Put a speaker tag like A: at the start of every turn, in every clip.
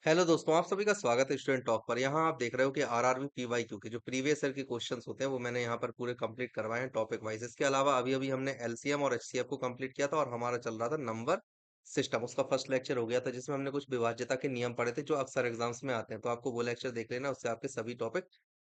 A: Hello दोस्तों, आप सभी का स्वागत है स्टूडेंट टॉक पर। यहाँ आप देख रहे हो कि आरआरबी पीवाईक्यू के जो प्रीवियस ईयर के क्वेश्चंस होते हैं वो मैंने यहाँ पर पूरे कंप्लीट करवाए हैं टॉपिक वाइज। इसके अलावा अभी अभी हमने एलसीएम और एचसीएफ को कंप्लीट किया था और हमारा चल रहा था नंबर सिस्टम। उसका फर्स्ट लेक्चर हो गया था जिसमें हमने कुछ विभाज्यता के नियम पढ़े थे जो अक्सर एग्जाम्स में आते हैं। तो आपको वो लेक्चर देख लेना, उससे आपके सभी टॉपिक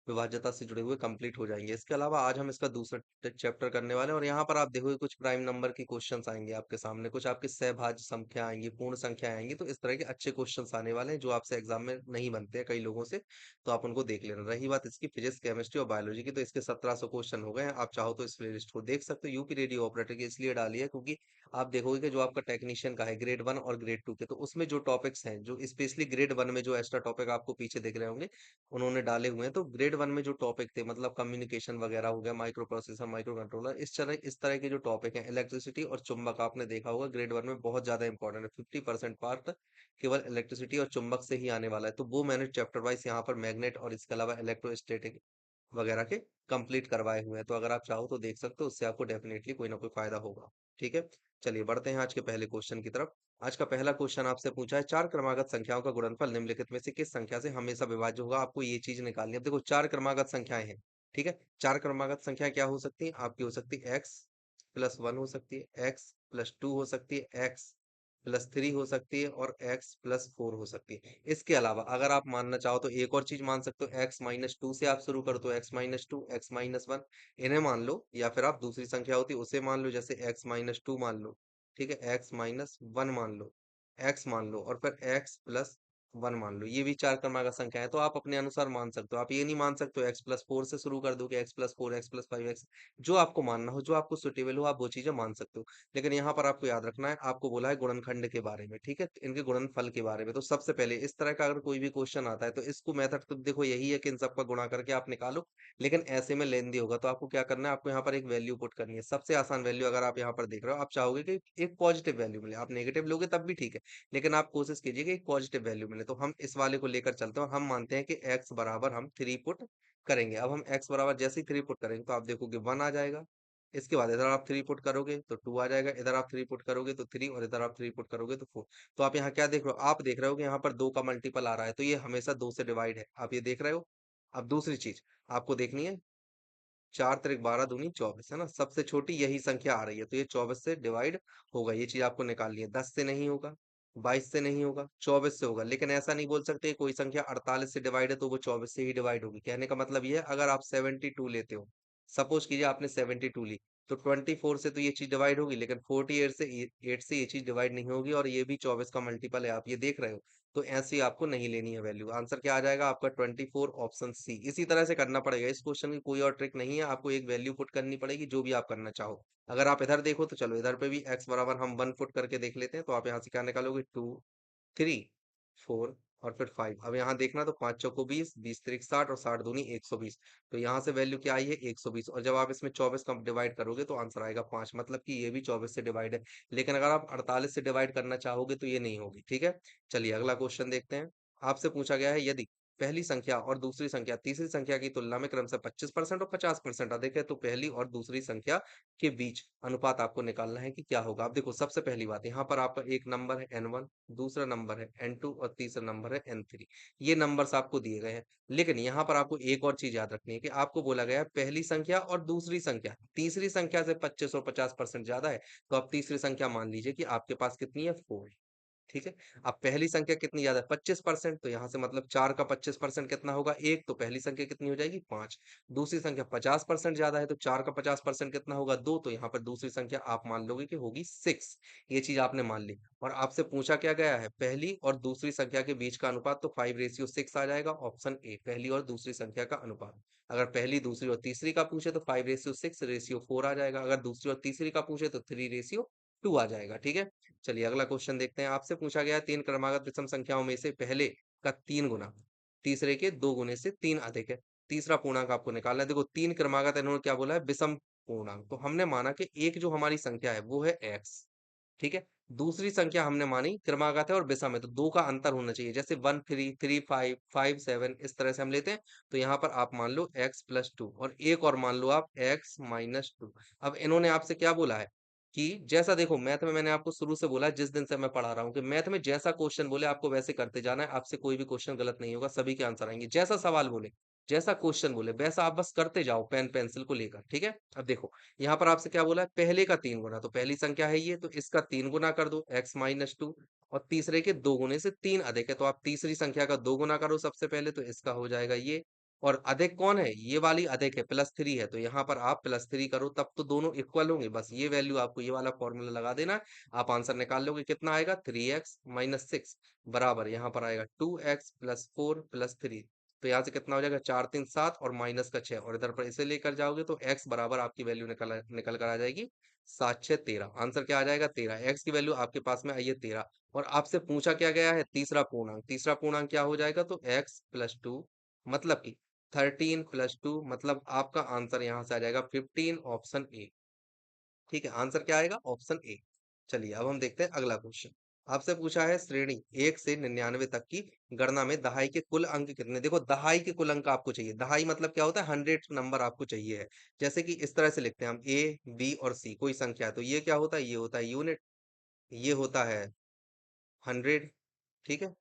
A: विभाज्यता से जुड़े हुए कंप्लीट हो जाएंगे। इसके अलावा आज हम इसका दूसरा चैप्टर करने वाले हैं और यहाँ पर आप देखोगे कुछ प्राइम नंबर की क्वेश्चंस आएंगे आपके सामने, कुछ आपकी सहभाज्य संख्या आएंगी, पूर्ण संख्या आएंगी। तो इस तरह के अच्छे क्वेश्चंस आने वाले हैं जो आपसे एग्जाम में नहीं बनते हैं कई लोगों से, तो आप उनको देख लेना। रही बात इसकी फिजिक्स, केमिस्ट्री और बायोलॉजी की, तो इसके 1700 क्वेश्चन हो गए हैं। आप चाहो तो इस प्लेलिस्ट को देख सकते हो। यूपी रेडियो ऑपरेटर की इसलिए डाली है क्योंकि आप देखोगे कि जो आपका टेक्नीशियन का है ग्रेड 1 और ग्रेड 2 के, तो उसमें जो टॉपिक्स हैं, जो स्पेशली ग्रेड 1 में जो एक्स्ट्रा टॉपिक आपको पीछे दिख रहे होंगे उन्होंने डाले हुए हैं। तो ग्रेड 1 में जो टॉपिक थे मतलब कम्युनिकेशन वगैरह हो गया, माइक्रो प्रोसेसर, माइक्रो कंट्रोलर, इस तरह के जो टॉपिक हैं, इलेक्ट्रिसिटी और चुंबक, आपने देखा होगा ग्रेड 1 में बहुत ज्यादा इंपॉर्टेंट है। 50% पार्ट केवल इलेक्ट्रिसिटी और चुंबक से ही आने वाला है। तो वो मैंने चैप्टर वाइज यहाँ पर मैग्नेट और इसके अलावा इलेक्ट्रोस्टैटिक वगैरह के कंप्लीट करवाए हुए हैं। तो अगर आप चाहो तो देख सकते हो, उससे आपको डेफिनेटली कोई ना कोई फायदा होगा। ठीक है, चलिए बढ़ते हैं आज के पहले क्वेश्चन की तरफ। आज का पहला क्वेश्चन आपसे पूछा है, चार क्रमागत संख्याओं का गुणनफल निम्नलिखित में से किस संख्या से हमेशा विभाज्य होगा। आपको ये चीज निकालनी है। अब देखो, चार क्रमागत संख्याएं हैं। ठीक है, चार क्रमागत संख्या क्या हो सकती है आपकी? हो सकती है x+1 हो सकती है, x+2 हो सकती है, x+3 हो सकती है और x+4 हो सकती है। इसके अलावा अगर आप मानना चाहो तो एक और चीज मान सकते हो, x-2 से आप शुरू कर दो। x-2, x-1 इन्हें मान लो, या फिर आप दूसरी संख्या होती है उसे मान लो, जैसे x-2 मान लो। ठीक है, x-1 मान लो, x मान लो और फिर x+1 मान लो। ये भी चार क्रमागत संख्या है, तो आप अपने अनुसार मान सकते हो। आप ये नहीं मान सकते हो x+4 से शुरू कर दो कि x+4, x+5, x जो आपको मानना हो, जो आपको सुटेबल हो, आप वो चीजें मान सकते हो। लेकिन यहाँ पर आपको याद रखना है, आपको बोला है गुणनखंड के बारे में, ठीक है, इनके गुणनफल के बारे में। तो सबसे पहले इस तरह का अगर कोई भी क्वेश्चन आता है तो इसको मेथड तो देखो यही है कि इन सबका गुणा करके आप निकालो। लेकिन ऐसे में लेंदी होगा, तो आपको क्या करना है, आपको यहाँ पर एक वैल्यू पुट करनी है। सबसे आसान वैल्यू अगर आप यहाँ पर देख रहे हो, आप चाहोगे कि एक पॉजिटिव वैल्यू मिले, आप नेगेटिव लोगे तब भी ठीक है, लेकिन आप कोशिश कीजिए कि एक पॉजिटिव वैल्यू मिले। तो हम इस वाले को लेकर चलते हैं और हम मानते हैं कि x बराबर हम 3 पुट करेंगे। अब हम x बराबर जैसे ही 3 पुट करेंगे तो आप देखोगे 1 आ जाएगा। इसके बाद इधर आप 3 पुट करोगे तो 2 आ जाएगा, इधर आप 3 पुट करोगे तो 3 और इधर आप 3 पुट करोगे तो 4। तो आप यहाँ क्या देख रहे हो? आप देख रहे हो कि यहाँ पर 2 का मल्टीपल आ रहा है, तो ये हमेशा 2 से डिवाइड है, आप ये देख रहे हो। अब दूसरी चीज आपको देखनी है, 4 × 3 = 12, 24 है ना, सबसे छोटी यही संख्या आ रही है, तो ये 24 से डिवाइड होगा। ये चीज आपको निकालनी है। 10 से नहीं होगा, 22 से नहीं होगा, 24 से होगा। लेकिन ऐसा नहीं बोल सकते कोई संख्या 48 से डिवाइड है तो वो 24 से ही डिवाइड होगी। कहने का मतलब ये है, अगर आप 72 लेते हो, सपोज कीजिए आपने 72 ली, तो 24 से तो ये चीज डिवाइड होगी, लेकिन 48 से ये चीज डिवाइड नहीं होगी, और ये भी 24 का मल्टीपल है, आप ये देख रहे हो। तो ऐसी आपको नहीं लेनी है वैल्यू। आंसर क्या आ जाएगा आपका? 24, ऑप्शन सी। इसी तरह से करना पड़ेगा। इस क्वेश्चन की कोई और ट्रिक नहीं है, आपको एक वैल्यू पुट करनी पड़ेगी जो भी आप करना चाहो। अगर आप इधर देखो तो चलो इधर पे भी x बराबर हम 1 पुट करके देख लेते हैं। तो आप यहाँ से क्या निकालोगे? 2, 3, 4 और फिर 5। अब यहाँ देखना, तो 5 चौको 20, 20 त्रिक 60 और 60 दूनी 120। तो यहाँ से वैल्यू क्या आई है? 120। और जब आप इसमें 24 का डिवाइड करोगे तो आंसर आएगा 5, मतलब कि ये भी 24 से डिवाइड है। लेकिन अगर आप 48 से डिवाइड करना चाहोगे तो ये नहीं होगी। ठीक है, चलिए अगला क्वेश्चन देखते हैं। आपसे पूछा गया है, यदि पहली संख्या और दूसरी संख्या तीसरी संख्या की तुलना में क्रमशः 25% और 50% अधिक है, तो पहली और दूसरी संख्या के बीच अनुपात आपको निकालना है कि क्या होगा। अब देखो, सबसे पहली बात, यहाँ पर आपका एक नंबर है n1, दूसरा नंबर है n2 और तीसरा नंबर है n3। ये नंबर्स आपको दिए गए हैं। लेकिन यहाँ पर आपको एक और चीज याद रखनी है कि आपको बोला गया है पहली संख्या और दूसरी संख्या, तीसरी संख्या से 25 और 50% ज्यादा है। तो आप तीसरी संख्या मान लीजिए कि आपके पास कितनी है? 4। ठीक है, अब पहली संख्या कितनी ज्यादा है? 25%। तो यहाँ से मतलब 4 का 25% कितना होगा? 1। तो पहली संख्या कितनी हो जाएगी? 5। दूसरी संख्या 50% ज्यादा है, तो 4 का 50% कितना होगा? 2। तो यहाँ पर दूसरी संख्या आप मान लोगे कि होगी 6। ये चीज आपने मान ली। और आपसे पूछा क्या गया है? पहली और दूसरी संख्या के बीच का अनुपात, तो 5:6 आ जाएगा, ऑप्शन ए, पहली और दूसरी संख्या का अनुपात। अगर पहली, दूसरी और तीसरी का पूछे तो 5:6:4 आ जाएगा। अगर दूसरी और तीसरी का पूछे तो 3:2 आ जाएगा। ठीक है, चलिए अगला क्वेश्चन देखते हैं। आपसे पूछा गया 3 क्रमागत विषम संख्याओं में से पहले का 3 गुना तीसरे के 2 गुने से 3 अधिक है। तीसरा पूर्णांक आपको निकालना है। देखो, 3 क्रमागत, इन्होंने क्या बोला है? विषम पूर्णांक। तो हमने माना कि एक जो हमारी संख्या है वो है x। ठीक है, दूसरी संख्या हमने मानी क्रमागत है और विषम है, तो 2 का अंतर होना चाहिए। जैसे 1 3, 3 5, 5 7, इस तरह से हम लेते हैं। तो यहाँ पर आप मान लो x+2 और एक और मान लो आप x-2। अब इन्होंने आपसे क्या बोला है कि जैसा देखो मैथ में मैंने आपको शुरू से बोला जिस दिन से मैं पढ़ा रहा हूँ कि मैथ में जैसा क्वेश्चन बोले आपको वैसे करते जाना है, आपसे कोई भी क्वेश्चन गलत नहीं होगा, सभी के आंसर आएंगे। जैसा सवाल बोले, जैसा क्वेश्चन बोले वैसा आप बस करते जाओ पेन पेंसिल को लेकर, ठीक है। अब देखो यहाँ पर आपसे क्या बोला है, पहले का 3 गुना, तो पहली संख्या है ये, तो इसका 3 गुना कर दो x-2, और तीसरे के 2 गुने से 3 अधिक है, तो आप तीसरी संख्या का 2 गुना करो सबसे पहले, तो इसका हो जाएगा ये। और अधिक कौन है, ये वाली अधिक है, +3 है, तो यहाँ पर आप +3 करो, तब तो दोनों इक्वल होंगे। बस ये वैल्यू आपको ये वाला फॉर्मूला लगा देना है, आप आंसर निकाल लोगे। कितना आएगा, 3x-6 बराबर यहाँ पर आएगा 2x+4+3। तो यहाँ से कितना हो जाएगा, 4 3 7 और माइनस का 6, और इधर पर इसे लेकर जाओगे तो x बराबर आपकी वैल्यू निकल कर आ जाएगी 7 6 13। आंसर क्या आ जाएगा, 13। x की वैल्यू आपके पास में आई है 13, और आपसे पूछा क्या गया है, तीसरा पूर्णांक। तीसरा पूर्णांक क्या हो जाएगा, तो x+2, मतलब कि 13+2, मतलब आपका आंसर यहाँ से आ जाएगा 15, ऑप्शन ए। ठीक है, आंसर क्या आएगा, ऑप्शन ए। चलिए अब हम देखते हैं अगला क्वेश्चन। आपसे पूछा है श्रेणी 1 से 99 तक की गणना में दहाई के कुल अंक कितने। देखो दहाई के कुल अंक आपको चाहिए, दहाई मतलब क्या होता है, 100 नंबर आपको चाहिए है। जैसे कि इस तरह से लिखते हैं हम, ए बी और सी कोई संख्या है, तो ये क्या होता है, ये होता है यूनिट, ये होता है 100, ठीक है।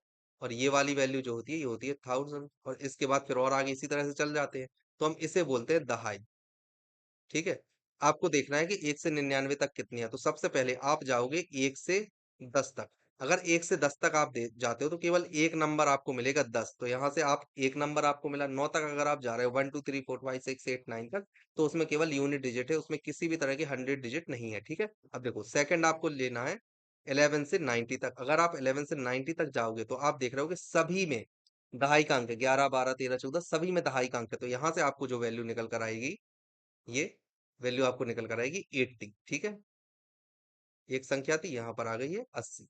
A: और ये वाली वैल्यू जो होती है ये होती है 1000, और इसके बाद फिर और आगे इसी तरह से चल जाते हैं, तो हम इसे बोलते हैं दहाई। ठीक है, आपको देखना है कि 1 से 99 तक कितनी है, तो सबसे पहले आप जाओगे 1 से 10 तक। अगर 1 से 10 तक आप दे जाते हो तो केवल एक नंबर आपको मिलेगा 10, तो यहाँ से आप एक नंबर आपको मिला। 9 तक अगर आप जा रहे हो, 1 2 3 4 5 6 8 9 तक, तो उसमें केवल यूनिट डिजिट है, उसमें किसी भी तरह की 100 डिजिट नहीं है, ठीक है। अब देखो सेकंड आपको लेना है 11 से 90 तक। अगर आप 11 से 90 तक जाओगे तो आप देख रहे हो कि सभी में दहाई का अंक है, 11 12 13 14 सभी में दहाई का अंक है, तो यहाँ से आपको जो वैल्यू निकल कर आएगी, ये वैल्यू आपको निकल कर आएगी 80, ठीक है। एक संख्या थी, यहाँ पर आ गई है 80।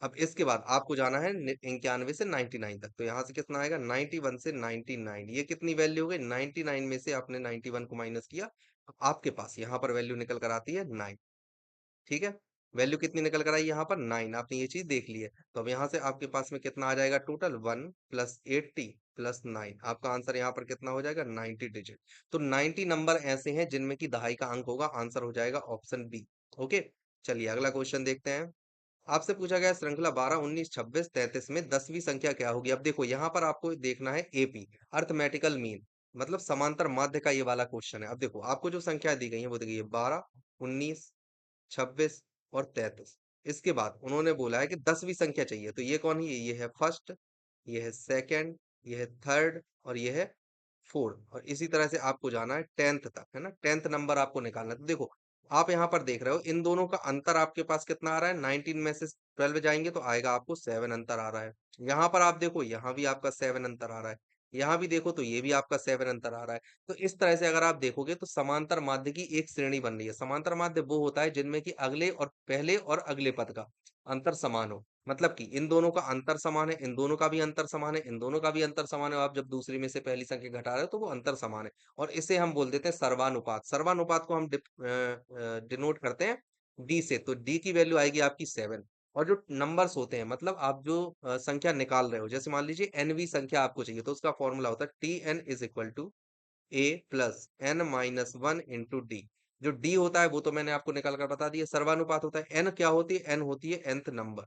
A: अब इसके बाद आपको जाना है 91 से 99 तक, तो यहाँ से कितना आएगा, 91 से 99, ये कितनी वैल्यू हो गई, 99 में से आपने 91 को माइनस किया, अब आपके पास यहाँ पर वैल्यू निकल कर आती है 9, ठीक है। वैल्यू कितनी निकल कर आई यहाँ पर, 9, आपने ये चीज देख ली है। तो अब यहाँ से आपके पास में कितना आ जाएगा, टोटल 1 + 80 + 9, आपका आंसर यहाँ पर कितना हो जाएगा, 90 डिजिट। तो 90 नंबर ऐसे हैं जिनमें की दहाई का अंक होगा, आंसर हो जाएगा ऑप्शन बी। ओके, चलिए अगला क्वेश्चन देखते हैं। आपसे पूछा गया श्रृंखला 12 19 26 33 में 10वीं संख्या क्या होगी। अब देखो यहाँ पर आपको देखना है एपी, अर्थमेटिकल मीन, मतलब समांतर माध्य का ये वाला क्वेश्चन है। अब देखो आपको जो संख्या दी गई है वो दी गई है 12 19 26 और 33। इसके बाद उन्होंने बोला है कि 10वीं संख्या चाहिए, तो ये कौन है, ये है फर्स्ट, ये है सेकंड, ये है थर्ड, और ये है फोर्थ, और इसी तरह से आपको जाना है 10th तक, है ना। 10th नंबर आपको निकालना है। तो देखो आप यहाँ पर देख रहे हो इन दोनों का अंतर आपके पास कितना आ रहा है, 19 में से 12 जाएंगे तो आएगा आपको 7 अंतर आ रहा है। यहाँ पर आप देखो यहाँ भी आपका 7 अंतर आ रहा है, यहाँ भी देखो तो ये भी आपका 7 अंतर आ रहा है। तो इस तरह से अगर आप देखोगे तो समांतर माध्य की एक श्रेणी बन रही है। समांतर माध्य वो होता है जिनमें कि अगले और पहले और अगले पद का अंतर समान हो, मतलब कि इन दोनों का अंतर समान है, इन दोनों का भी अंतर समान है, इन दोनों का भी अंतर समान है, आप जब दूसरी में से पहली संख्या घटा रहे हो तो वो अंतर समान है, और इसे हम बोल देते हैं सर्वानुपात। सर्वानुपात को हम डिनोट करते हैं डी से, तो डी की वैल्यू आएगी आपकी 7। और जो नंबर्स होते हैं, मतलब आप जो संख्या निकाल रहे हो, जैसे मान लीजिए एनवी संख्या आपको चाहिए, तो उसका फॉर्मूला होता है Tn = a+n-1 × d। जो डी होता है वो तो मैंने आपको निकाल कर बता दिया, सर्वानुपात होता है। एन क्या होती है, एन होती है nth नंबर,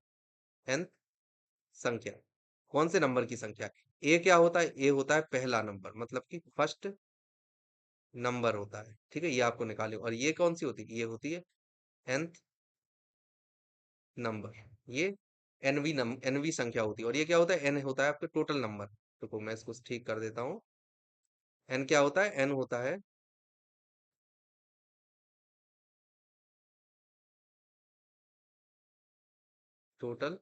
A: nth संख्या, कौन से नंबर की संख्या है। ए क्या होता है, ए होता है पहला नंबर, मतलब कि फर्स्ट नंबर होता है, ठीक है, ये आपको निकाले। और ये कौन सी होती है, ये होती है nth नंबर, ये एनवी संख्या होती है। और ये क्या होता है, एन होता है आपके टोटल नंबर। तो मैं इसको ठीक कर देता हूँ। एन क्या होता है, एन होता है टोटल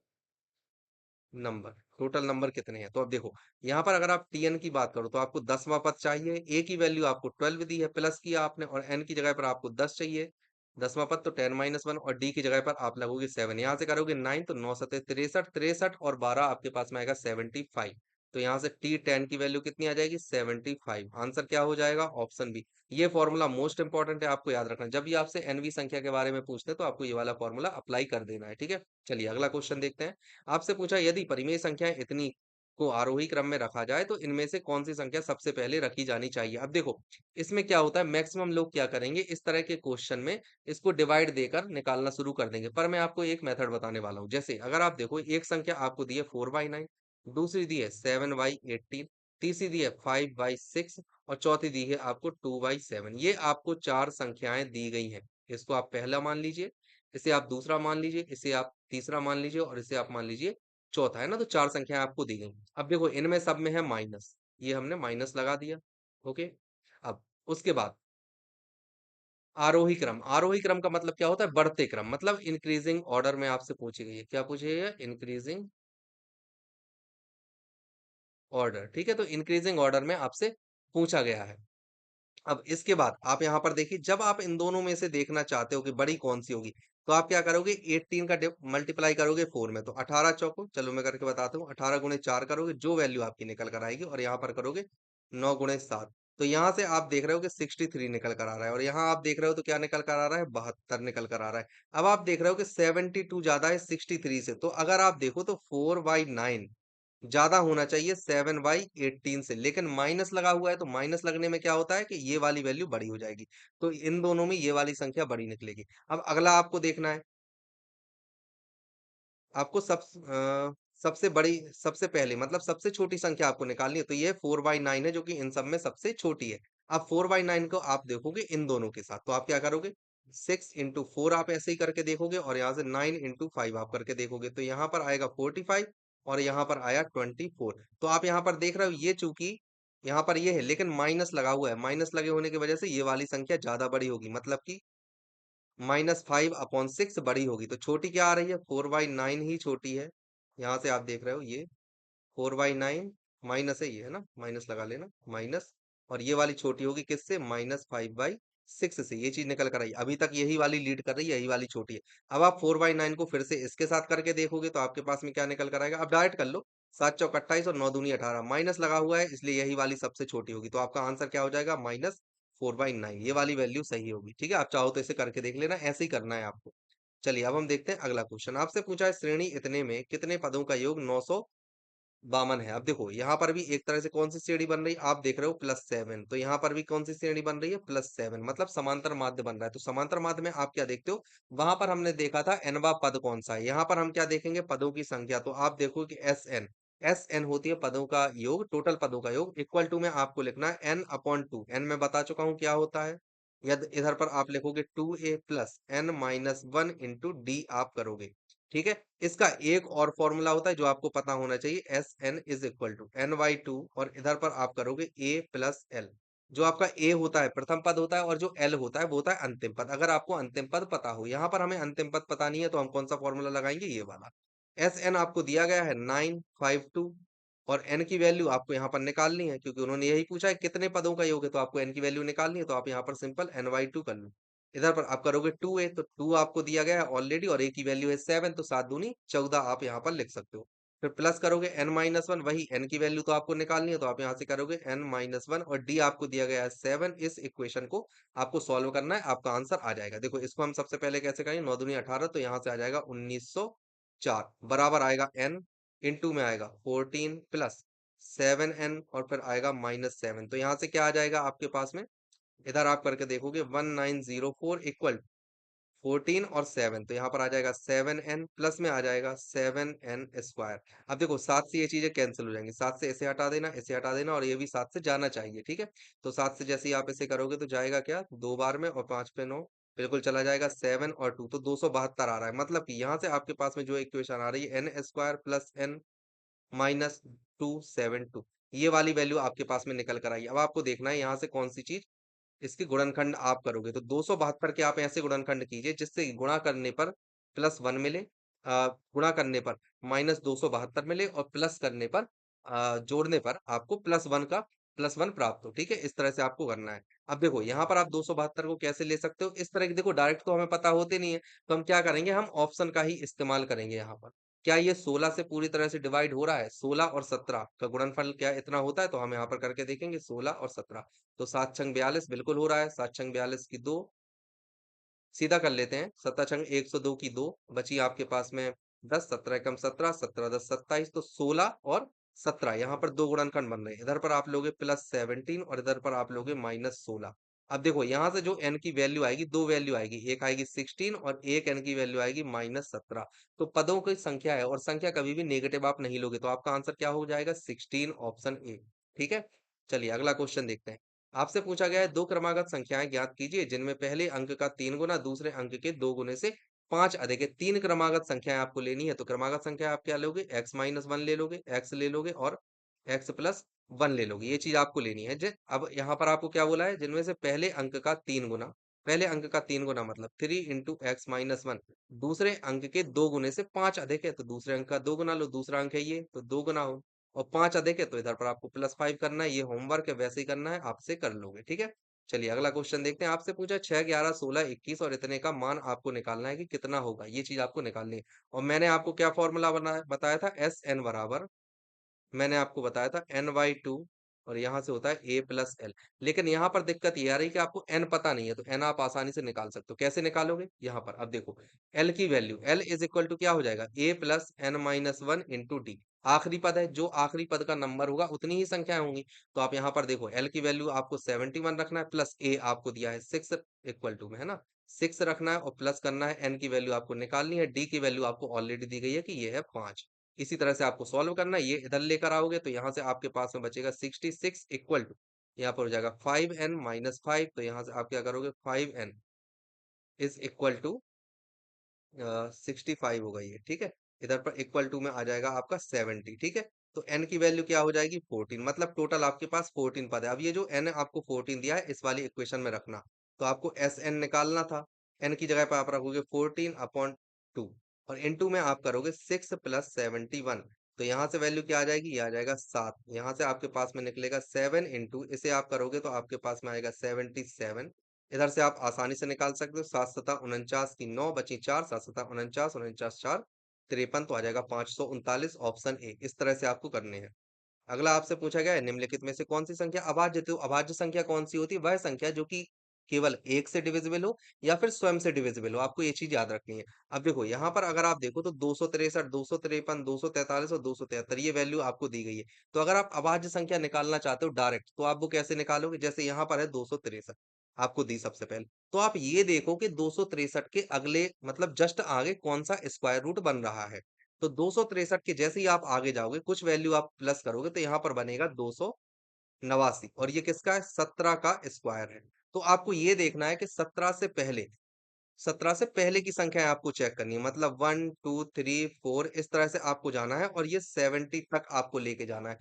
A: नंबर। टोटल नंबर कितने हैं, तो अब देखो यहाँ पर अगर आप टीएन की बात करो तो आपको 10वां पद चाहिए। ए की वैल्यू आपको 12 दी है, प्लस किया आपने, और एन की जगह पर आपको 10 चाहिए, 10वां पद तो 10 - 1, और डी की जगह पर आप लगोगे 7। यहाँ से करोगे 9 तो 9 7 63, 63 और 12 आपके पास में आएगा 75। तो यहाँ से टी 10 की वैल्यू कितनी आ जाएगी, 75। आंसर क्या हो जाएगा, ऑप्शन बी। ये फॉर्मूला मोस्ट इंपॉर्टेंट है, आपको याद रखना। जब भी आपसे एनवी संख्या के बारे में पूछते हैं तो आपको ये वाला फॉर्मूला अप्लाई कर देना है, ठीक है। चलिए अगला क्वेश्चन देखते हैं। आपसे पूछा यदि परिमेय संख्याएं इतनी को आरोही क्रम में रखा जाए तो इनमें से कौन सी संख्या सबसे पहले रखी जानी चाहिए। अब देखो इसमें क्या होता है, मैक्सिमम लोग क्या करेंगे, इस तरह के क्वेश्चन में इसको डिवाइड देकर निकालना शुरू कर देंगे। पर मैं आपको एक मेथड बताने वाला हूँ। जैसे अगर आप देखो एक संख्या आपको दी है 4/9, दूसरी दी है 7/18, तीसरी दी है 5/6 और चौथी दी है आपको 2/7। ये आपको चार संख्याएं दी गई हैं। इसको आप पहला मान लीजिए, इसे आप दूसरा मान लीजिए, इसे आप तीसरा मान लीजिए और इसे आप मान लीजिए चौथा, है ना। तो चार संख्याएं आपको दी गई। अब देखो इनमें सब में है माइनस, ये हमने माइनस लगा दिया। ओके। अब उसके बाद आरोही क्रम, आरोही क्रम का मतलब क्या होता है, बढ़ते क्रम, मतलब इंक्रीजिंग ऑर्डर में आपसे पूछी गई है। क्या पूछी गई है, इंक्रीजिंग ऑर्डर। ठीक है, तो इंक्रीजिंग ऑर्डर में आपसे पूछा गया है। अब इसके बाद आप यहाँ पर देखिए, जब आप इन दोनों में से देखना चाहते हो कि बड़ी कौन सी होगी, तो आप क्या करोगे, 18 का मल्टीप्लाई करोगे 4 में, तो 18 चौको, चलो मैं करके बताता हूँ, 18 गुणे 4 करोगे, जो वैल्यू आपकी निकल कर आएगी, और यहाँ पर करोगे 9 गुणे 7, तो यहाँ से आप देख रहे हो कि 63 निकल कर आ रहा है, और यहाँ आप देख रहे हो तो क्या निकल कर आ रहा है, 72 निकल कर आ रहा है। अब आप देख रहे हो कि 72 ज्यादा है 63 से, तो अगर आप देखो तो 4/9 ज्यादा होना चाहिए 7/18 से, लेकिन माइनस लगा हुआ है, तो माइनस लगने में क्या होता है कि ये वाली वैल्यू बड़ी हो जाएगी। तो इन दोनों में ये वाली संख्या बड़ी निकलेगी। अब अगला आपको देखना है, आपको सबसे बड़ी, सबसे पहले मतलब सबसे छोटी संख्या आपको निकालनी है, तो ये 4/9 है जो कि इन सब में सबसे छोटी है। अब 4/9 को आप देखोगे इन दोनों के साथ, तो आप क्या करोगे, 6 into 4 आप ऐसे ही करके देखोगे, और यहाँ से 9 into 5 आप करके देखोगे, तो यहाँ पर आएगा 45 और यहाँ पर आया 24। तो आप यहाँ पर देख रहे हो, ये चूंकि यहाँ पर ये है लेकिन माइनस लगा हुआ है, माइनस लगे होने की वजह से ये वाली संख्या ज्यादा बड़ी होगी, मतलब कि -5/6 बड़ी होगी। तो छोटी क्या आ रही है, 4/9 ही छोटी है। यहाँ से आप देख रहे हो ये 4/9 माइनस है, ये है ना, माइनस लगा लेना, माइनस, और ये वाली छोटी होगी किससे, -5/6 से। ये चीज निकल कर आई, अभी तक यही वाली लीड कर रही है, यही वाली छोटी है। अब आप 4/9 को फिर से इसके साथ करके देखोगे, तो आपके पास में क्या निकल कर आएगा, अब डायरेक्ट कर लो, 7 चौक 28 और 9 दूनी 18, माइनस लगा हुआ है इसलिए यही वाली सबसे छोटी होगी, तो आपका आंसर क्या हो जाएगा, -4/9। ये वाली वैल्यू सही होगी। ठीक है, आप चाहो तो इसे करके देख लेना, ऐसे ही करना है आपको। चलिए अब हम देखते हैं अगला क्वेश्चन। आपसे पूछा है श्रेणी इतने में कितने पदों का योग 952 है। अब देखो यहाँ पर भी एक तरह से कौन सी श्रेणी बन रही है, आप देख रहे हो +7, तो यहाँ पर भी कौन सी श्रेणी बन रही है, +7, मतलब समांतर माध्य बन रहा है। तो समांतर माध्य में आप क्या देखते हो, वहां पर हमने देखा था nवा पद कौन सा है, यहाँ पर हम क्या देखेंगे, पदों की संख्या। तो आप देखो कि एस एन होती है पदों का योग, टोटल पदों का योग, इक्वल टू में आपको लिखना है n/2। एन में बता चुका हूँ क्या होता है, यदि इधर पर आप लिखोगे 2a + n-1 × d आप करोगे। ठीक है, इसका एक और फॉर्मूला होता है जो आपको पता होना चाहिए, SN = n/2, और इधर पर आप करोगे a + l। जो आपका a होता है प्रथम पद होता है, और जो l होता है वो होता है अंतिम पद। अगर आपको अंतिम पद पता हो, यहाँ पर हमें अंतिम पद पता नहीं है, तो हम कौन सा फॉर्मूला लगाएंगे, ये वाला। SN आपको दिया गया है 952, और n की वैल्यू आपको यहाँ पर निकालनी है, क्योंकि उन्होंने यही पूछा है कितने पदों का योग है, तो आपको n की वैल्यू निकालनी है, तो आप यहाँ पर सिंपल n/2 कर लो। इधर पर आप करोगे 2a, तो 2 आपको दिया गया है ऑलरेडी, और a की वैल्यू है 7, तो 7 दूनी 14 आप यहाँ पर लिख सकते हो। फिर प्लस करोगे n-1, वही n की वैल्यू तो आपको निकालनी है, तो आप यहाँ से करोगे n-1, और d आपको दिया गया है 7। इस इक्वेशन को आपको सॉल्व करना है, आपका आंसर आ जाएगा। देखो इसको हम सबसे पहले कैसे करेंगे, 9 दूनी 18, तो यहाँ से आ जाएगा 1904, बराबर आएगा n, इंटू में आएगा 14 + 7n, और फिर आएगा -7। तो यहाँ से क्या आ जाएगा आपके पास में, इधर आप करके देखोगे 1904 इक्वल 14 और 7, तो यहाँ पर आ जाएगा 7n, प्लस में आ जाएगा 7n²। अब देखो 7 से ये चीजें कैंसिल हो जाएंगी, 7 से इसे हटा देना, इसे हटा देना, और ये भी 7 से जाना चाहिए। ठीक है, तो 7 से जैसे ही आप इसे करोगे तो जाएगा क्या, 2 बार में, और 5 पे 9, बिल्कुल चला जाएगा, 7 और 2, तो 272 आ रहा है। मतलब कि यहाँ से आपके पास में जो इक्वेशन आ रही है, n² + n-272, ये वाली वैल्यू आपके पास में निकल कर आई। अब आपको देखना है यहाँ से कौन सी चीज, इसकी गुणनखंड आप करोगे, तो 272 के आप ऐसे गुणनखंड कीजिए जिससे गुणा करने पर +1 मिले, गुणा करने पर -272 मिले, और प्लस करने पर, जोड़ने पर आपको +1 का +1 प्राप्त हो। ठीक है, इस तरह से आपको करना है। अब देखो यहाँ पर आप 272 को कैसे ले सकते हो, इस तरह की, देखो डायरेक्ट तो हमें पता होते नहीं है, तो हम क्या करेंगे, हम ऑप्शन का ही इस्तेमाल करेंगे यहाँ पर। क्या ये 16 से पूरी तरह से डिवाइड हो रहा है, 16 और 17 का गुणनफल क्या इतना होता है, तो हम यहाँ पर करके देखेंगे 16 और 17, तो 7×6 = 42 बिल्कुल हो रहा है, 7×42 की 2, सीधा कर लेते हैं, 7×102 की 2 बची आपके पास में 10, 17 एकम 17, 17 10 27, तो 16 और 17, यहाँ पर दो गुणनखंड बन रहे हैं, इधर पर आप लोगे +17 और इधर पर आप लोगे -16। अब देखो यहाँ से जो n की वैल्यू आएगी, दो वैल्यू आएगी, एक आएगी 16 और एक n की वैल्यू आएगी -17। तो पदों की संख्या है और संख्या कभी भी नेगेटिव आप नहीं लोगे, तो आपका आंसर क्या हो जाएगा? 16, ऑप्शन ए। ठीक है, चलिए अगला क्वेश्चन देखते हैं। आपसे पूछा गया है, दो क्रमागत संख्याएं ज्ञात कीजिए जिनमें पहले अंक का 3 गुना दूसरे अंक के 2 गुने से 5 अधिक है। तीन क्रमागत संख्याएं आपको लेनी है, तो क्रमागत संख्या आप क्या लोगे? x-1 ले लोगे, x ले लोगे और x+1 ले लोगे, ये चीज आपको लेनी है। अब यहाँ पर आपको क्या बोला है? जिनमें से पहले अंक का 3 गुना, पहले अंक का 3 गुना मतलब 3 इंटू x-1, दूसरे अंक के 2 गुने से 5 अधिक है, तो दूसरे अंक का 2 गुना लो, दूसरा अंक है ये, तो 2 गुना हो, और 5 अधिक है तो इधर पर आपको +5 करना है। ये होमवर्क है, वैसे ही करना है, आपसे कर लोगे। ठीक है, चलिए अगला क्वेश्चन देखते हैं। आपसे पूछा 6, 11, 16, 21 और इतने का मान आपको निकालना है कि कितना होगा, ये चीज आपको निकालनी है। और मैंने आपको क्या फॉर्मूला बताया था? SN बराबर, मैंने आपको बताया था n/2, और यहाँ से होता है a+l। लेकिन यहाँ पर दिक्कत ये आ रही है कि आपको n पता नहीं है, तो n आप आसानी से निकाल सकते हो। कैसे निकालोगे? यहाँ पर अब देखो, l की value, l is equal to क्या हो जाएगा? a+n-1 into D. आखिरी पद है, जो आखिरी पद का नंबर होगा उतनी ही संख्याएं होंगी। तो आप यहाँ पर देखो, l की वैल्यू आपको 71 रखना है, प्लस a आपको दिया है 6 इक्वल टू में, है ना, 6 रखना है और प्लस करना है। n की वैल्यू आपको निकालनी है, d की वैल्यू आपको ऑलरेडी दी गई है कि ये है 5। इसी तरह से आपको सॉल्व करना है, ये इधर लेकर आओगे तो यहाँ से आपके पास में बचेगा 66 इक्वल टू, यहाँ पर हो जाएगा 5n-5, तो यहाँ से आप क्या करोगे? 5n इज इक्वल टू 65 होगा ये। ठीक है, इधर पर इक्वल टू में आ जाएगा आपका 70। ठीक है, तो n की वैल्यू क्या हो जाएगी? 14, मतलब टोटल आपके पास 14 पद है। अब ये जो n आपको 14 दिया है, इस वाली इक्वेशन में रखना, तो आपको SN निकालना था। n की जगह पर आप रखोगे 14/2 और इनटू में आप करोगे 6 + 71, तो यहाँ से वैल्यू क्या आ जाएगी? ये आ जाएगा 7। यहाँ से आपके पास में निकलेगा 7 इंटू, इसे आप करोगे तो आपके पास में आएगा 77। इधर से आप आसानी से निकाल सकते हो, 7×7 = 49 की 9 बची 4, 7×7 = 49, 49×4 = 53, तो आ जाएगा 539, ऑप्शन ए। इस तरह से आपको करने हैं। अगला आपसे पूछा गया है, निम्नलिखित में से कौन सी संख्या अभाज्य है? तो अभाज्य संख्या कौन सी होती है? वह संख्या जो कि केवल एक से डिविजिबल हो या फिर स्वयं से डिविजिबल हो, आपको ये चीज याद रखनी है। अब देखो यहाँ पर अगर आप देखो तो 263, 253, 243 और 273 ये वैल्यू आपको दी गई है। तो अगर आप अभाज्य संख्या निकालना चाहते हो डायरेक्ट, तो आप वो कैसे निकालोगे? जैसे यहाँ पर है 263 आपको दी सबसे पहले, तो आप ये देखो कि 263 के अगले मतलब जस्ट आगे कौन सा स्क्वायर रूट बन रहा है। तो 263 के जैसे ही आप आगे जाओगे, कुछ वैल्यू आप प्लस करोगे, तो यहाँ पर बनेगा 289, और ये किसका है? 17 का स्क्वायर है। तो आपको ये देखना है कि 17 से पहले की संख्या आपको चेक करनी है, मतलब 1 2 3 4 इस तरह से आपको जाना है, और ये 70 तक आपको लेके जाना है।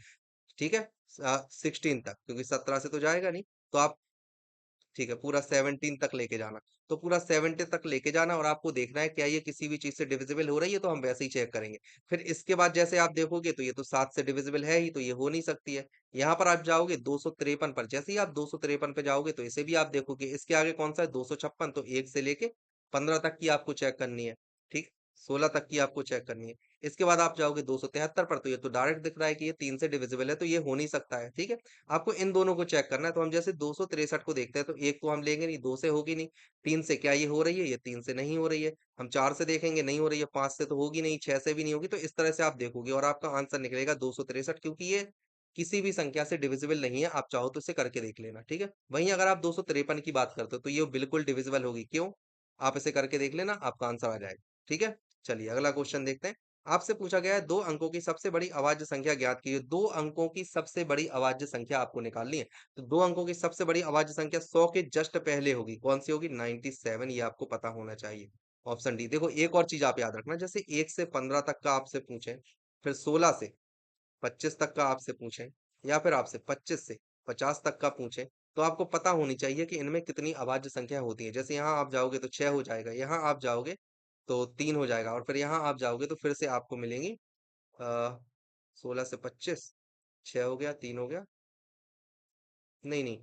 A: ठीक है, 16 तक, क्योंकि 17 से तो जाएगा नहीं। तो आप, ठीक है, पूरा 17 तक लेके जाना। तो पूरा 70 तक लेके जाना, और आपको देखना है क्या ये किसी भी चीज से डिविजिबल हो रही है, तो हम वैसे ही चेक करेंगे। फिर इसके बाद जैसे आप देखोगे तो ये तो 7 से डिविजिबल है ही, तो ये हो नहीं सकती है। यहाँ पर आप जाओगे 253 पर, जैसे ही आप 253 पे जाओगे तो इसे भी आप देखोगे, इसके आगे कौन सा है? 256, तो 1 से लेके 15 तक की आपको चेक करनी है। ठीक, 16 तक की आपको चेक करनी है। इसके बाद आप जाओगे 273 पर, तो ये तो डायरेक्ट दिख रहा है कि ये 3 से डिविजिबल है, तो ये हो नहीं सकता है। ठीक है, आपको इन दोनों को चेक करना है। तो हम जैसे 263 को देखते हैं, तो एक तो हम लेंगे नहीं, 2 से होगी नहीं, 3 से क्या ये हो रही है? ये 3 से नहीं हो रही है। हम 4 से देखेंगे, नहीं हो रही है, 5 से तो होगी नहीं, 6 से भी नहीं होगी। तो इस तरह से आप देखोगे और आपका आंसर निकलेगा 263, क्योंकि ये किसी भी संख्या से डिविजिबल नहीं है। आप चाहो तो इसे करके देख लेना। ठीक है, वहीं अगर आप 253 की बात करते हो तो ये बिल्कुल डिविजिबल होगी। क्यों? आप इसे करके देख लेना, आपका आंसर आ जाएगा। ठीक है, चलिए अगला क्वेश्चन देखते हैं। आपसे पूछा गया है, दो अंकों की सबसे बड़ी अभाज्य संख्या ज्ञात कीजिए। दो अंकों की सबसे बड़ी अभाज्य संख्या आपको निकालनी है। तो दो अंकों की सबसे बड़ी अभाज्य संख्या 100 के जस्ट पहले होगी, कौन सी होगी? 97, ये आपको पता होना चाहिए, ऑप्शन डी। देखो एक और चीज आप याद रखना, जैसे 1 से 15 तक का आपसे पूछे, फिर 16 से 25 तक का आपसे पूछे, या फिर आपसे 25 से 50 तक का पूछे, तो आपको पता होनी चाहिए कि इनमें कितनी अभाज्य संख्या होती है। जैसे यहाँ आप जाओगे तो 6 हो जाएगा, यहाँ आप जाओगे तो 3 हो जाएगा, और फिर यहाँ आप जाओगे तो फिर से आपको मिलेंगी 16 से 25, 6 हो गया, 3 हो गया, नहीं नहीं,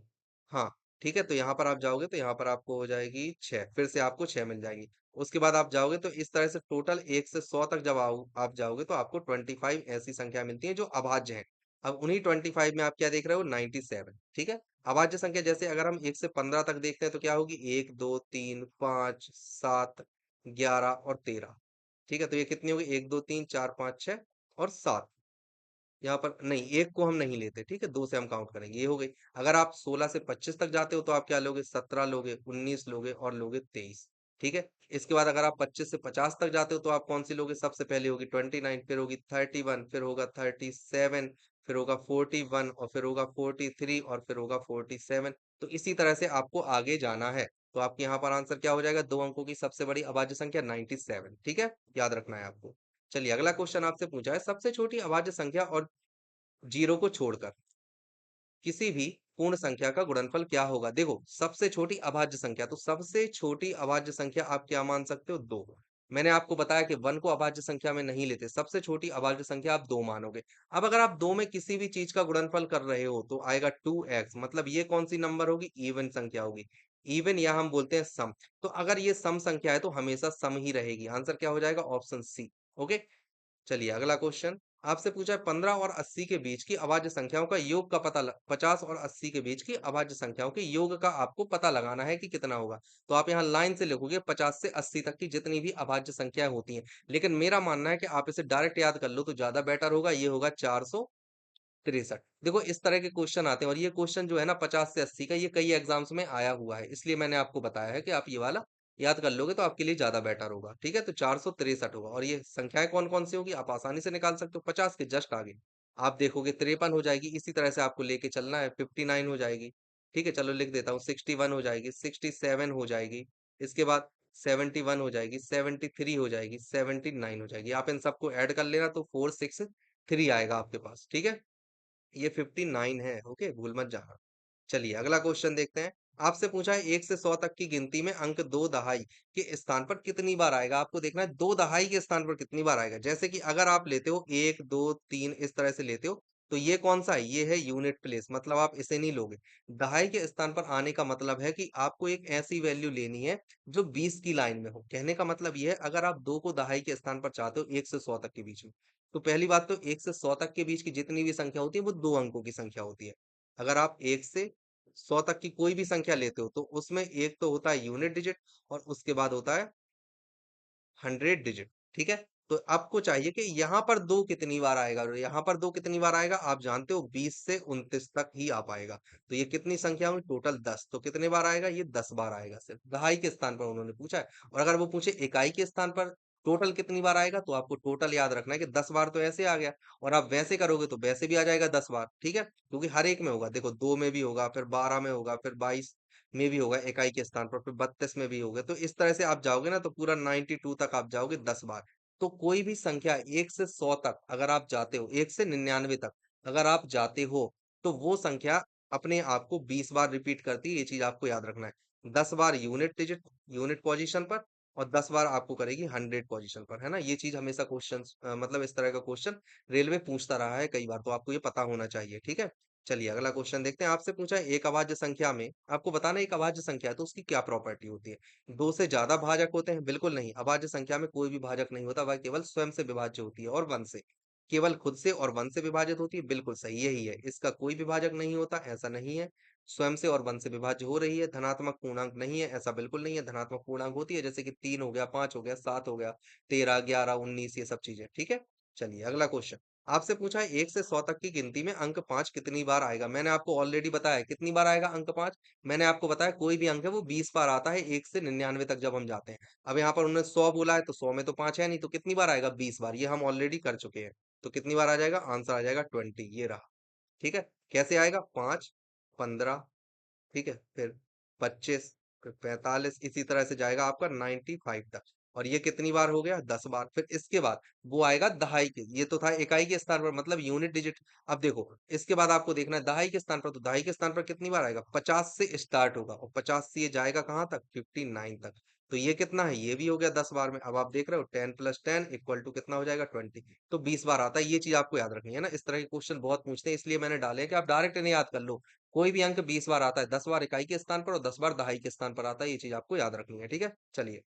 A: हाँ, ठीक है। तो यहाँ पर आप जाओगे तो यहाँ पर आपको हो जाएगी 6, फिर से आपको 6 मिल जाएगी। उसके बाद आप जाओगे तो इस तरह से टोटल 1 से 100 तक जब आप जाओगे तो आपको 25 ऐसी संख्या मिलती है जो अभाज्य है। अब उन्हीं 25 में आप क्या देख रहे हो? 97। ठीक है, अभाज्य संख्या जैसे अगर हम 1 से 15 तक देखते हैं तो क्या होगी? 1 2 3 5 7 11 और 13। ठीक है, तो ये कितनी होगी? 1 2 3 4 5 6 और 7। यहाँ पर नहीं, एक को हम नहीं लेते, ठीक है, दो से हम काउंट करेंगे, ये हो गई। अगर आप 16 से 25 तक जाते हो तो आप क्या लोगे, 17 लोगे, 19 लोगे और लोगे 23। ठीक है। इसके बाद अगर आप 25 से 50 तक जाते हो तो आप कौन सी लोगे, सबसे पहले होगी 29, फिर होगी 31, फिर होगा 37, फिर होगा 41 और फिर होगा 43 और फिर होगा 47। तो इसी तरह से आपको आगे जाना है। तो आपके यहाँ पर आंसर क्या हो जाएगा, दो अंकों की सबसे बड़ी अभाज्य संख्या 97। ठीक है, याद रखना है आपको। चलिए अगला क्वेश्चन आपसे पूछा है, सबसे छोटी अभाज्य संख्या और जीरो को छोड़कर किसी भी पूर्ण संख्या का गुणनफल क्या होगा। देखो सबसे छोटी अभाज्य संख्या, तो सबसे छोटी अभाज्य संख्या आप क्या मान सकते हो, दो। मैंने आपको बताया कि वन को अभाज्य संख्या में नहीं लेते, सबसे छोटी अभाज्य संख्या आप दो मानोगे। अब अगर आप दो में किसी भी चीज का गुणनफल कर रहे हो तो आएगा 2x, मतलब ये कौन सी नंबर होगी, इवन संख्या होगी। इवन या हम बोलते हैं सम। तो अगर ये सम संख्या है तो हमेशा सम ही रहेगी, आंसर क्या हो जाएगा, ऑप्शन सी। ओके। चलिए अगला क्वेश्चन आपसे पूछा है, 15 और 80 के बीच की अभाज्य संख्याओं का योग का 50 और 80 के बीच की अभाज्य संख्याओं के योग का आपको पता लगाना है कि कितना होगा। तो आप यहाँ लाइन से लिखोगे 50 से 80 तक की जितनी भी अभाज्य संख्याएं होती हैं। लेकिन मेरा मानना है कि आप इसे डायरेक्ट याद कर लो तो ज्यादा बेटर होगा, ये होगा 463। देखो इस तरह के क्वेश्चन आते हैं और ये क्वेश्चन जो है ना 50 से 80 का, ये कई एग्जाम्स में आया हुआ है, इसलिए मैंने आपको बताया है कि आप ये वाला याद कर लोगे तो आपके लिए ज्यादा बेटर होगा। ठीक है, तो 463 होगा और ये संख्याएं कौन कौन सी होगी आप आसानी से निकाल सकते हो, 50 के जस्ट आगे आप देखोगे 53 हो जाएगी, इसी तरह से आपको लेके चलना है, 59 हो जाएगी। ठीक है, चलो लिख देता हूँ, 61 हो जाएगी, 67 हो जाएगी, इसके बाद 71 हो जाएगी, 73 हो जाएगी, 79 हो जाएगी। आप इन सबको ऐड कर लेना तो 463 आएगा आपके पास। ठीक है, ये 59 है। ओके, भूल मत जाना। चलिए अगला क्वेश्चन देखते हैं। आपसे पूछा है 1 से 100 तक की गिनती में अंक दो दहाई के स्थान पर कितनी बार आएगा। आपको देखना है दो दहाई के स्थान पर कितनी बार आएगा। जैसे कि अगर आप लेते हो 1 2 3 इस तरह से लेते हो तो ये कौन सा है, ये है यूनिट प्लेस, मतलब आप इसे नहीं लोगे। दहाई के स्थान पर आने का मतलब है कि आपको एक ऐसी वैल्यू लेनी है जो 20 की लाइन में हो। कहने का मतलब ये है, अगर आप दो को दहाई के स्थान पर चाहते हो 1 से 100 तक के बीच में, तो पहली बात तो 1 से 100 तक के बीच की जितनी भी संख्या होती है वो दो अंकों की संख्या होती है। अगर आप 1 से 100 तक की कोई भी संख्या लेते हो तो उसमें एक तो होता है यूनिट डिजिट और उसके बाद होता है 100 डिजिट। ठीक है, तो आपको चाहिए कि यहाँ पर दो कितनी बार आएगा, और यहाँ पर दो कितनी बार आएगा आप जानते हो, 20 से 29 तक ही आ पाएगा। तो ये कितनी संख्या हुई, टोटल 10। तो कितने बार आएगा, ये 10 बार आएगा सिर्फ दहाई के स्थान पर उन्होंने पूछा है। और अगर वो पूछे इकाई के स्थान पर टोटल कितनी बार आएगा, तो आपको टोटल याद रखना है कि 10 बार तो ऐसे आ गया, और आप वैसे करोगे तो वैसे भी आ जाएगा 10 बार। ठीक है, क्योंकि हर एक में होगा, देखो दो में भी होगा, फिर 12 में होगा, फिर 22 में भी होगा इकाई के स्थान पर, फिर 32 में भी होगा। तो इस तरह से आप जाओगे ना तो पूरा 92 तक आप जाओगे 10 बार। तो कोई भी संख्या 1 से 100 तक अगर आप जाते हो, 1 से 99 तक अगर आप जाते हो, तो वो संख्या अपने आप को 20 बार रिपीट करती है, ये चीज आपको याद रखना है। 10 बार यूनिट डिजिट, यूनिट पोजीशन पर, और 10 बार आपको करेगी 100 पोजीशन पर, है ना। ये चीज हमेशा क्वेश्चन, मतलब इस तरह का क्वेश्चन रेलवे पूछता रहा है कई बार, तो आपको ये पता होना चाहिए। ठीक है, चलिए अगला क्वेश्चन देखते हैं। आपसे पूछा है एक अभाज्य संख्या में, आपको बताना है एक अभाज्य संख्या है तो उसकी क्या प्रॉपर्टी होती है। दो से ज्यादा भाजक होते हैं, बिल्कुल नहीं, अभाज्य संख्या में कोई भी भाजक नहीं होता, वह केवल स्वयं से विभाज्य होती है और वन से। केवल खुद से और वन से विभाजित होती है, बिल्कुल सही यही है, इसका कोई विभाजक नहीं होता, ऐसा नहीं है। स्वयं से और वन से विभाज्य हो रही है, धनात्मक पूर्णांक नहीं है, ऐसा बिल्कुल नहीं है, धनात्मक पूर्णांक होती है, जैसे कि 3 हो गया, 5 हो गया, 7 हो गया, 13 11 19 ये सब चीजें। ठीक है, चलिए अगला क्वेश्चन आपसे पूछा है 1 से 100 तक की गिनती में अंक 5 कितनी बार आएगा। मैंने आपको ऑलरेडी बताया कितनी बार आएगा अंक 5। मैंने आपको बताया कोई भी अंक है वो 20 बार आता है 1 से 99 तक जब हम जाते हैं। अब यहाँ पर उन्होंने 100 बोला है तो 100 में तो 5 है नहीं, तो कितनी बार आएगा, 20 बार, ये हम ऑलरेडी कर चुके हैं। तो कितनी बार आ जाएगा, आंसर आ जाएगा 20, ये रहा। ठीक है, कैसे आएगा, 5 15, ठीक है, फिर 25, फिर 45, इसी तरह से जाएगा आपका 95 तक। और ये कितनी बार हो गया, 10 बार। फिर इसके बाद वो आएगा दहाई के, ये तो था इकाई के स्थान पर, मतलब यूनिट डिजिट। अब देखो इसके बाद आपको देखना है दहाई के स्थान पर, तो दहाई के स्थान पर कितनी बार आएगा, 50 से स्टार्ट होगा और 50 से ये जाएगा कहाँ तक, 59 तक। तो ये कितना है, ये भी हो गया 10 बार में। अब आप देख रहे हो 10 + 10 इक्वल टू कितना हो जाएगा, 20। तो 20 बार आता है, ये चीज आपको याद रखनी है ना। इस तरह के क्वेश्चन बहुत पूछते हैं, इसलिए मैंने डाले हैं कि आप डायरेक्ट इन्हें याद कर लो। कोई भी अंक 20 बार आता है, 10 बार इकाई के स्थान पर और 10 बार दहाई के स्थान पर आता है, ये चीज आपको याद रखनी है। ठीक है, चलिए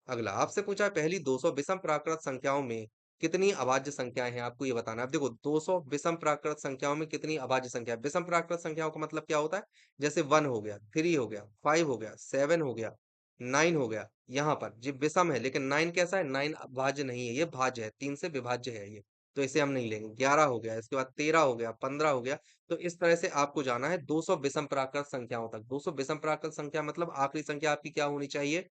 A: अगला आपसे पूछा है पहली 200 विषम प्राकृत संख्याओं में कितनी अभाज्य संख्याएं हैं, आपको ये बताना है। अब देखो 200 विषम प्राकृत संख्याओं में कितनी अभाज्य संख्या है। विषम प्राकृत संख्याओं का मतलब क्या होता है, जैसे 1 हो गया, 3 हो गया, 5 हो गया, 7 हो गया, 9 हो गया। यहाँ पर जी विषम है, लेकिन 9 कैसा है, 9 भाज्य नहीं है, ये भाज्य है, 3 से विभाज्य है ये। तो इसे हम नहीं लेंगे। 11 हो गया, इसके बाद 13 हो गया, 15 हो गया। तो इस तरह से आपको जाना है 200 विषम प्राकृत संख्याओं तक। 200 विषम प्राकृत संख्या मतलब आखिरी संख्या आपकी क्या होनी चाहिए?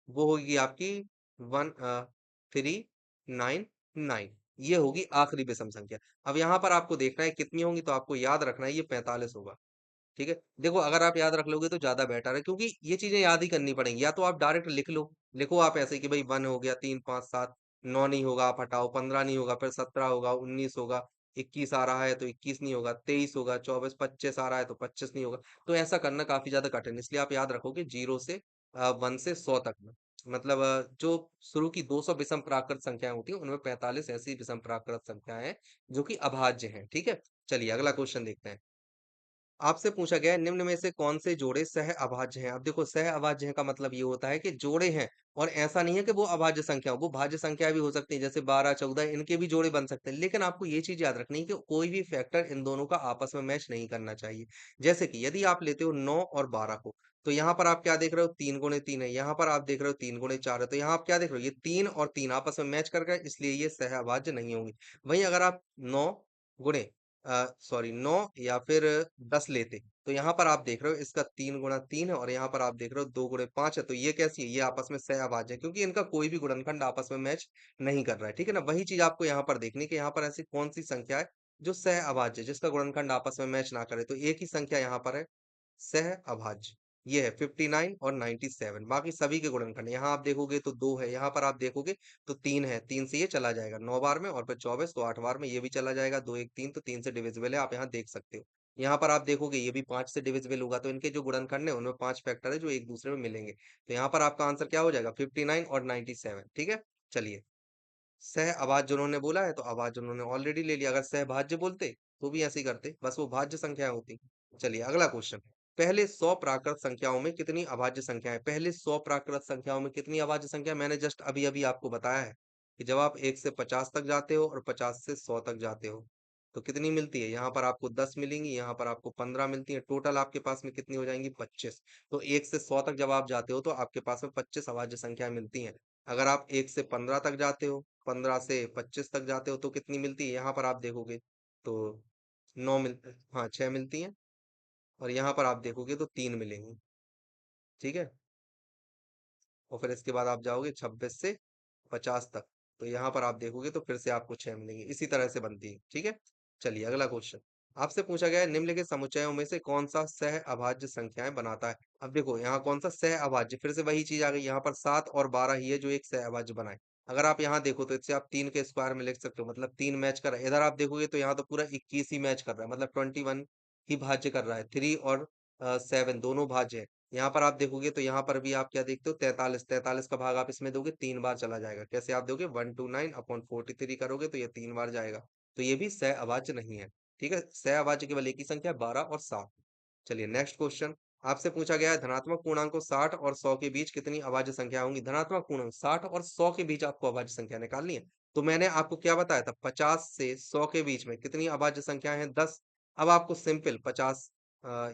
A: वो होगी आपकी 1399, ये होगी आखिरी विषम संख्या। अब यहाँ पर आपको देखना है कितनी होंगी, तो आपको याद रखना है ये 45 होगा। ठीक है, देखो अगर आप याद रख लोगे तो ज्यादा बेटर है, क्योंकि ये चीजें याद ही करनी पड़ेंगी। या तो आप डायरेक्ट लिख लो, लिखो आप ऐसे कि भाई 1 हो गया, 3 5 7, 9 नहीं होगा आप हटाओ, 15 नहीं होगा, फिर 17 होगा, 19 होगा, 21 आ रहा है तो 21 नहीं होगा, 23 होगा, 24 25 आ रहा है तो 25 नहीं होगा। तो ऐसा करना काफी ज्यादा कठिन है, इसलिए आप याद रखोगे 0 से 1 से 100 तक में। मतलब जो शुरू की 200 विषम प्राकृत संख्याएं होती हैं उनमें 45 ऐसी विषम प्राकृत संख्याएं हैं जो कि अभाज्य हैं। ठीक है, चलिए अगला क्वेश्चन देखते हैं। आपसे पूछा गया है निम्न में से कौन से जोड़े सह अभाज्य हैं। अब देखो सह अभाज्य हैं का मतलब ये होता है कि जोड़े हैं, और ऐसा नहीं है कि वो अभाज्य संख्या हो, वो भाज्य संख्या भी हो सकती है, जैसे 12 14 इनके भी जोड़े बन सकते हैं। लेकिन आपको ये चीज याद रखनी है कि कोई भी फैक्टर इन दोनों का आपस में मैच नहीं करना चाहिए। जैसे कि यदि आप लेते हो 9 और 12 को, तो यहाँ पर आप क्या देख रहे हो, 3 गुणे 3 है, यहाँ पर आप देख रहे हो 3 गुणे 4 है, तो यहाँ आप क्या देख रहे हो, ये 3 और 3 आपस में मैच कर गए, इसलिए ये सह अभाज्य नहीं होंगे। वहीं अगर आप 9 गुणे सॉरी 9 या फिर 10 लेते, तो यहाँ पर आप देख रहे हो इसका 3 गुणा 3 है, और यहाँ पर आप देख रहे हो 2 गुणे 5 है, तो ये कैसी है, ये आपस में सहअभाज्य है, क्योंकि इनका कोई भी गुणनखंड आपस में मैच नहीं कर रहा है। ठीक है ना, वही चीज आपको यहाँ पर देखनी है कि यहाँ पर ऐसी कौन सी संख्या है जो सहअभाज्य है, जिसका गुणनखंड आपस में मैच ना करे। तो एक ही संख्या यहाँ पर है सह अभाज्य, ये है 59 और 97। बाकी सभी के गुणनखंड यहाँ आप देखोगे तो 2 है, यहाँ पर आप देखोगे तो 3 है, 3 से ये चला जाएगा 9 बार में, और फिर 24 तो 8 बार में ये भी चला जाएगा, 2 1 3, तो 3 से डिविजिबल है, आप यहाँ देख सकते हो। यहाँ पर आप देखोगे ये भी 5 से डिविजिबल होगा, तो इनके जो गुणनखंड है उनमें 5 फैक्टर है जो एक दूसरे में मिलेंगे। तो यहाँ पर आपका आंसर क्या हो जाएगा, 59 और 97। ठीक है, चलिए सह अभाज्य उन्होंने बोला है तो अभाज्य उन्होंने ऑलरेडी ले लिया, अगर सहभाज्य बोलते तो भी ऐसे ही करते, बस वो भाज्य संख्या होती। चलिए अगला क्वेश्चन। पहले 100 प्राकृत संख्याओं में कितनी अभाज्य संख्याएं, पहले 100 प्राकृत संख्याओं में कितनी अभाज्य संख्या, मैंने जस्ट अभी अभी आपको बताया है कि जब आप 1 से 50 तक जाते हो और 50 से 100 तक जाते हो तो कितनी मिलती है, यहाँ पर आपको 10 मिलेंगी, यहाँ पर आपको 15 मिलती है, टोटल आपके पास में कितनी हो जाएंगी, 25। तो 1 से 100 तक जब आप जाते हो तो आपके पास में 25 अभाज्य संख्याएं मिलती हैं। अगर आप 1 से 15 तक जाते हो, 15 से 25 तक जाते हो तो कितनी मिलती है, यहाँ पर आप देखोगे तो 9 मिल, हाँ 6 मिलती हैं, और यहाँ पर आप देखोगे तो 3 मिलेंगी। ठीक है, और फिर इसके बाद आप जाओगे 26 से 50 तक, तो यहाँ पर आप देखोगे तो फिर से आपको 6 मिलेंगे, इसी तरह से बनती है। ठीक है, चलिए अगला क्वेश्चन। आपसे पूछा गया है निम्नलिखित समुच्चयों में से कौन सा सह अभाज्य संख्याएं बनाता है। अब देखो यहाँ कौन सा सह अभाज्य, फिर से वही चीज आ गई, यहाँ पर 7 और 12 ही है जो एक सह अभाज्य बनाए। अगर आप यहाँ देखो तो इससे आप 3 के स्क्वायर में लिख सकते हो, मतलब 3 मैच कर रहा है। इधर आप देखोगे तो यहाँ तो पूरा 21 ही मैच कर रहा है, मतलब 21 ही भाज्य कर रहा है, 3 और 7 दोनों भाज्य है। यहाँ पर आप देखोगे तो यहाँ पर भी आप क्या देखते हो, 43, 43 का भाग आप इसमें दोगे 3 बार चला जाएगा, कैसे आप दोगे, 129 अपॉन 43 करोगे तो ये 3 बार जाएगा, तो ये भी सह अभाज्य नहीं है। ठीक है, सह अभाज्य केवल एक ही संख्या 12 और 7। चलिए नेक्स्ट क्वेश्चन। आपसे पूछा गया है धनात्मक पूर्णांकों 60 और 100 के बीच कितनी अभाज्य संख्या होंगी। धनात्मक पूर्णांक 60 और 100 के बीच आपको अभाज्य संख्या निकालनी है। तो मैंने आपको क्या बताया था, 50 से 100 के बीच में कितनी अभाज्य संख्याएं हैं, 10। अब आपको सिंपल 50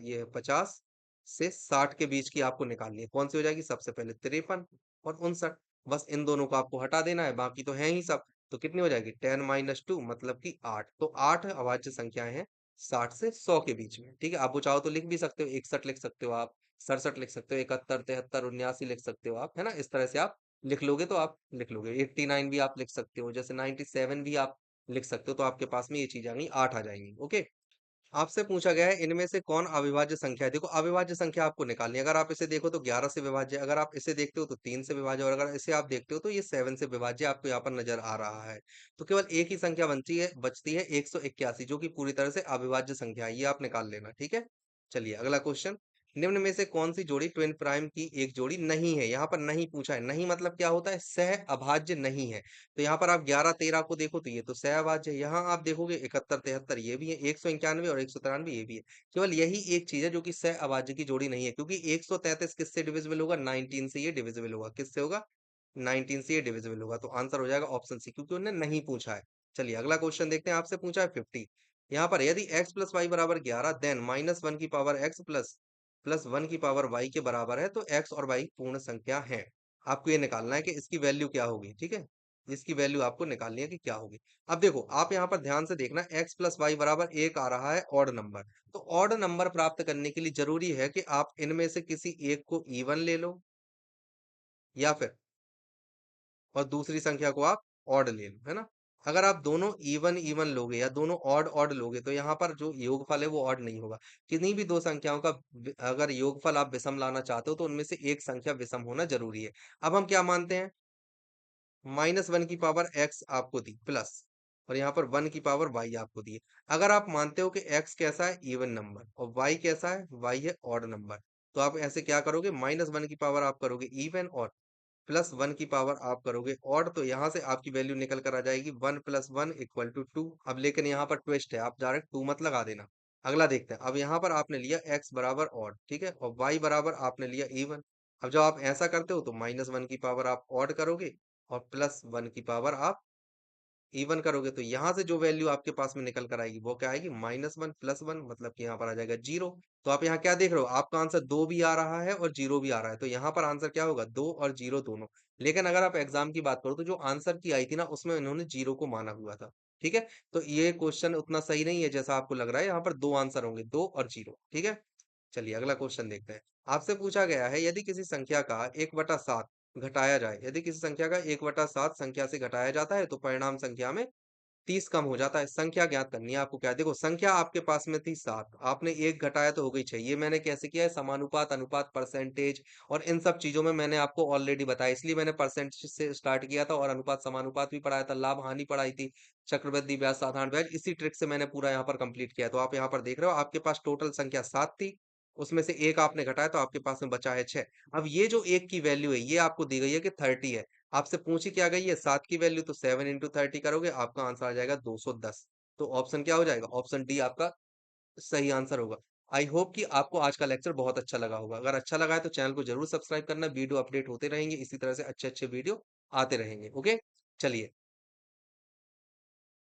A: ये 50 से 60 के बीच की आपको निकालनी है, कौन सी हो जाएगी, सबसे पहले 53 और 59। बस इन दोनों को आपको हटा देना है, बाकी तो है ही सब। तो कितनी हो जाएगी 10 - 2 मतलब कि 8। तो 8 अभाज्य संख्याएं हैं 60 से 100 के बीच में। ठीक है, आप वो चाहो तो लिख भी सकते हो, 61 लिख सकते हो आप, 67 लिख सकते हो, 71 73 79 लिख सकते हो आप, है ना, इस तरह से आप लिख लोगे तो आप लिख लोगे। 89 भी आप लिख सकते हो, जैसे 97 भी आप लिख सकते हो, तो आपके पास में ये चीज आ गई, 8 आ जाएंगी। ओके, आपसे पूछा गया है इनमें से कौन अविभाज्य संख्या है। देखो अविभाज्य संख्या आपको निकालनी है, अगर आप इसे देखो तो 11 से विभाज्य है, अगर आप इसे देखते हो तो 3 से विभाज्य है, और अगर इसे आप देखते हो तो ये 7 से विभाज्य आपको यहाँ पर नजर आ रहा है। तो केवल एक ही संख्या बचती है 181, जो कि पूरी तरह से अविभाज्य संख्या है, ये आप निकाल लेना। ठीक है, चलिए अगला क्वेश्चन। निम्न में से कौन सी जोड़ी ट्विन प्राइम की एक जोड़ी नहीं है, यहाँ पर नहीं पूछा है, नहीं मतलब क्या होता है, सह अभाज्य नहीं है। तो यहाँ पर आप 11 13 को देखो तो ये तो सहभाज्य है, यहाँ आप देखोगे 71 73 ये भी है, 191 और 193 ये भी है। केवल यही एक चीज है जो कि सहअभाज्य की जोड़ी नहीं है, क्योंकि 133 किससे डिविजिबल होगा, 19 से ये डिविजिबल होगा, किससे होगा, 19 से ये डिविजिबल होगा। तो आंसर हो जाएगा ऑप्शन सी, क्योंकि उन्होंने नहीं पूछा है। चलिए अगला क्वेश्चन देखते हैं, आपसे पूछा है 50। यहाँ पर यदि x प्लस वाई बराबर 11 देन -1 की पावर x प्लस प्लस 1 की पावर y के बराबर है, तो x और y पूर्ण संख्या है। आपको ये निकालना है कि इसकी वैल्यू क्या होगी। ठीक है, इसकी वैल्यू आपको निकालनी है कि क्या होगी। अब देखो आप यहाँ पर ध्यान से देखना x प्लस वाई बराबर 1 आ रहा है ऑड नंबर। तो ऑड नंबर प्राप्त करने के लिए जरूरी है कि आप इनमें से किसी एक को इवन ले लो या फिर और दूसरी संख्या को आप ऑड ले लो, है ना? अगर आप दोनों इवन इवन लोगे या दोनों ऑड ऑड लोगे तो यहाँ पर जो योगफल है वो ऑड नहीं होगा। किन्हीं भी दो संख्याओं का अगर योगफल आप विषम लाना चाहते हो तो उनमें से एक संख्या विषम होना जरूरी है। अब हम क्या मानते हैं, -1 की पावर x आपको दी प्लस और यहाँ पर 1 की पावर y आपको दी है। अगर आप मानते हो कि x कैसा है, इवन नंबर, और y कैसा है, y है ऑड नंबर, तो आप ऐसे क्या करोगे, -1 की पावर आप करोगे इवन और +1 की पावर आप करोगे ऑड। तो यहाँ से आपकी वैल्यू निकल कर आ जाएगी 1 + 1 = 2। अब लेकिन यहाँ पर ट्विस्ट है, आप डायरेक्ट 2 मत लगा देना। अगला देखते हैं। अब यहाँ पर आपने लिया x बराबर ऑड, ठीक है, और y बराबर आपने लिया इवन। अब जब आप ऐसा करते हो तो -1 की पावर आप ऑड करोगे और +1 की पावर आप इवन करोगे, तो यहाँ से जो वैल्यू आपके पास में निकल कर आएगी वो क्या आएगी, -1 + 1, मतलब कि यहाँ पर आ जाएगा 0। तो आप यहाँ क्या देख रहे हो, आपका आंसर 2 भी आ रहा है और 0 भी आ रहा है, तो यहाँ पर आंसर क्या होगा, 2 और 0 दोनों। लेकिन अगर आप एग्जाम की बात करो तो जो आंसर की आई थी ना उसमें इन्होंने 0 को माना हुआ था। ठीक है, तो ये क्वेश्चन उतना सही नहीं है जैसा आपको लग रहा है। यहाँ पर दो आंसर होंगे, 2 और 0। ठीक है, चलिए अगला क्वेश्चन देखते हैं। आपसे पूछा गया है, यदि किसी संख्या का 1/7 घटाया जाए, यदि किसी संख्या का 1/7 संख्या से घटाया जाता है तो परिणाम संख्या में 30 कम हो जाता है। संख्या ज्ञात करनी है आपको। क्या है, देखो संख्या आपके पास में थी 7, आपने 1 घटाया तो हो गई 6। ये मैंने कैसे किया है, समानुपात, अनुपात, परसेंटेज और इन सब चीजों में मैंने आपको ऑलरेडी बताया, इसलिए मैंने परसेंटेज से स्टार्ट किया था और अनुपात समानुपात भी पढ़ाया था, लाभ हानि पढ़ाई थी, चक्रवृद्धि ब्याज, साधारण ब्याज, इसी ट्रिक से मैंने पूरा यहाँ पर कंप्लीट किया। तो आप यहाँ पर देख रहे हो आपके पास टोटल संख्या 7 थी, उसमें से एक आपने घटाया तो आपके पास में बचा है 6। अब ये जो एक की वैल्यू है ये आपको दी गई है कि 30 है। आपसे पूछी क्या गई है, 7 की वैल्यू, तो 7 × 30 करोगे आपका आंसर आ जाएगा 210। तो ऑप्शन क्या हो जाएगा, ऑप्शन डी आपका सही आंसर होगा। आई होप कि आपको आज का लेक्चर बहुत अच्छा लगा होगा। अगर अच्छा लगा है तो चैनल को जरूर सब्सक्राइब करना, वीडियो अपडेट होते रहेंगे, इसी तरह से अच्छे अच्छे वीडियो आते रहेंगे। ओके, चलिए।